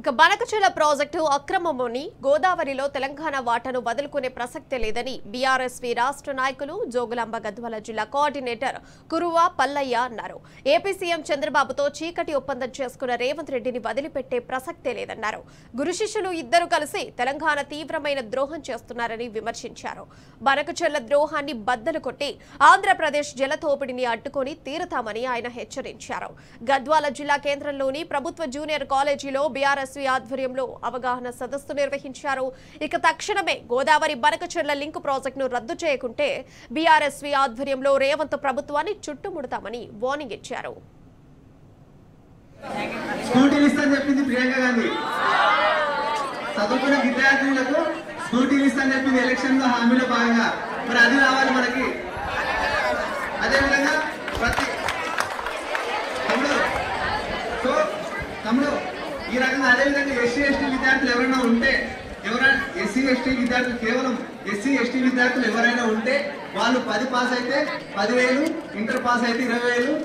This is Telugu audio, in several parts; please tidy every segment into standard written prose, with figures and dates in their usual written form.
ఇక బనకచెర్ల ప్రాజెక్టు అక్రమమని గోదావరిలో తెలంగాణ వాటాను వదులుకునే ప్రసక్తే లేదని బీఆర్ఎస్పీ రాష్ట్ర నాయకులు జోగులాంబ గద్వాల జిల్లా కోఆర్డినేటర్ కురువ పల్లయ్య అన్నారు. ఏపీ సీఎం చంద్రబాబుతో చీకటి ఒప్పందం చేసుకున్న రేవంత్ రెడ్డిని వదిలిపెట్టే ప్రసక్తే లేదన్నారు. గురు శిష్యులు ఇద్దరు కలిసి తెలంగాణ తీవ్రమైన ద్రోహం చేస్తున్నారని విమర్శించారు. బనకచెర్ల ద్రోహాన్ని బద్దలు కొట్టి ఆంధ్రప్రదేశ్ జలతోపిడిని అడ్డుకొని తీరుతామని ఆయన హెచ్చరించారు. గద్వాల జిల్లా కేంద్రంలోని ప్రభుత్వ జూనియర్ కాలేజీలో బీఆర్ఎస్పీ ఆధ్వర్యంలో అవగాహన సదస్సు నిర్వహించారు. ఇక తక్షణమే గోదావరి బనకచెర్ల లింక్ ప్రాజెక్టును రద్దు చేయకుంటే బీఆర్ఎస్పీ ఆధ్వర్యంలో రేవంత్ ప్రభుత్వాన్ని చుట్టుముడతామని వార్నింగ్ ఇచ్చారు. స్కూటీలు ఇస్తానని చెప్పింది ప్రియాంక గాంధీ. చదువుకున్న విద్యార్థులకు స్కూటీలు ఇస్తానని చెప్పింది ఎలక్షన్ లో హామీలో భాగంగా. మరి అది రావాలి మనకి. అదేవిధంగా ప్రతి తమ్ముడు ఈ రకంగా అదేవిధంగా ఎస్సీ ఎస్టీ విద్యార్థులు ఎవరైనా ఉంటే ఎస్సీ ఎస్టీ విద్యార్థులు కేవలం ఎస్సీ ఎస్టీ విద్యార్థులు ఎవరైనా ఉంటే వాళ్ళు 10 పాస్ అయితే 10,000, ఇంటర్ పాస్ అయితే 20,000.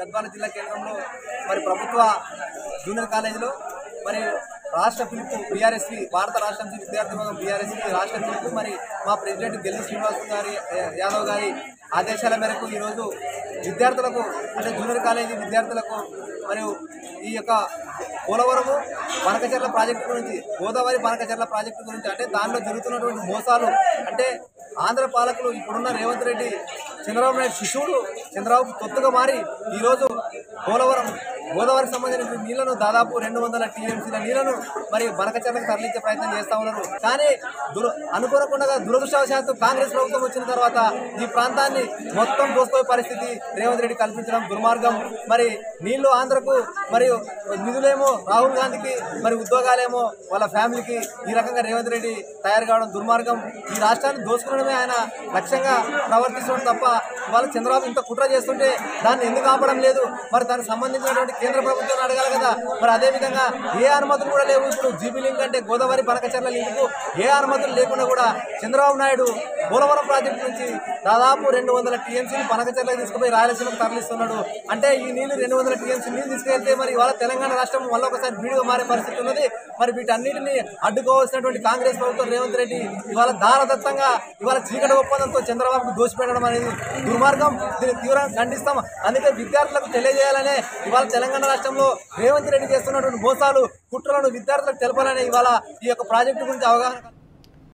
గద్వాల జిల్లా కేంద్రంలో మరి ప్రభుత్వ జూనియర్ కాలేజీలో మరి రాష్ట్ర పిలుపు బీఆర్ఎస్పీ భారత రాష్ట్ర విద్యార్థి విభాగం బీఆర్ఎస్పీ రాష్ట్ర పిలుపు మరి మా ప్రెసిడెంట్ గెల్లి శ్రీనివాస్ యాదవ్ గారి ఆదేశాల మేరకు ఈరోజు విద్యార్థులకు అంటే జూనియర్ కాలేజీ విద్యార్థులకు మరియు ఈ యొక్క పోలవరము బనకచెర్ల ప్రాజెక్టు గురించి గోదావరి బనకచెర్ల ప్రాజెక్టు గురించి అంటే దానిలో జరుగుతున్నటువంటి మోసాలు అంటే ఆంధ్ర పాలకులు ఇప్పుడున్న రేవంత్ రెడ్డి చంద్రబాబు నాయుడు శిశువుడు చంద్రబాబు తొత్తుగా మారి ఈరోజు గోదావరికి సంబంధించిన నీళ్లను దాదాపు 200 టీఎంసీల నీళ్లను మరి బనకచెర్లకు తరలించే ప్రయత్నం చేస్తా ఉన్నారు. కానీ అనుకోకుండా దురదృష్టవశాత్తు కాంగ్రెస్ ప్రభుత్వం వచ్చిన తర్వాత ఈ ప్రాంతాన్ని మొత్తం దోసుకోయే పరిస్థితి రేవంత్ రెడ్డి కల్పించడం దుర్మార్గం. మరి నీళ్లు ఆంధ్రకు మరియు నిధులేమో రాహుల్ గాంధీకి మరి ఉద్యోగాలేమో వాళ్ళ ఫ్యామిలీకి ఈ రకంగా రేవంత్ రెడ్డి తయారు కావడం దుర్మార్గం. ఈ రాష్ట్రాన్ని దోచుకోవడమే ఆయన లక్ష్యంగా ప్రవర్తించడం తప్ప ఇవాళ చంద్రబాబు ఇంత కుట్ర చేస్తుంటే దాన్ని ఎందుకు ఆపడం లేదు? మరి దానికి సంబంధించినటువంటి కేంద్ర ప్రభుత్వాన్ని అడగాలి కదా. మరి అదేవిధంగా ఏ అనుమతులు కూడా లేవు. ఇప్పుడు జీబీ లింక్ అంటే గోదావరి బనకచెర్ల లింకు ఏ అనుమతులు లేకుండా కూడా చంద్రబాబు నాయుడు పోలవరం ప్రాజెక్టు నుంచి దాదాపు 200 టీఎంసీలు బనకచెర్లకు తీసుకుపోయి రాయలసీమకు తరలిస్తున్నాడు. అంటే ఈ నీళ్లు 200 టీఎంసీ నీళ్లు తీసుకెళ్తే మరి ఇవాళ తెలంగాణ రాష్ట్రం మళ్ళీ ఒకసారి బీడుగా మారే పరిస్థితి ఉన్నది. మరి వీటన్నిటిని అడ్డుకోవాల్సినటువంటి కాంగ్రెస్ ప్రభుత్వం రేవంత్ రెడ్డి ఇవాళ దానదత్తంగా ఇవాళ చీకటి ఒప్పందంతో చంద్రబాబుకు దోషిపెట్టడం అనేది దుర్మార్గం. దీన్ని తీవ్రంగా ఖండిస్తాం. అందుకే విద్యార్థులకు తెలియజేయాలనే ఇవాళ తెలంగాణ రాష్ట్రంలో రేవంత్ రెడ్డి చేస్తున్నటువంటి మోసాలు కుట్రలను విద్యార్థులకు తెలపాలని ఇవాళ ఈ యొక్క ప్రాజెక్టు గురించి అవగాహన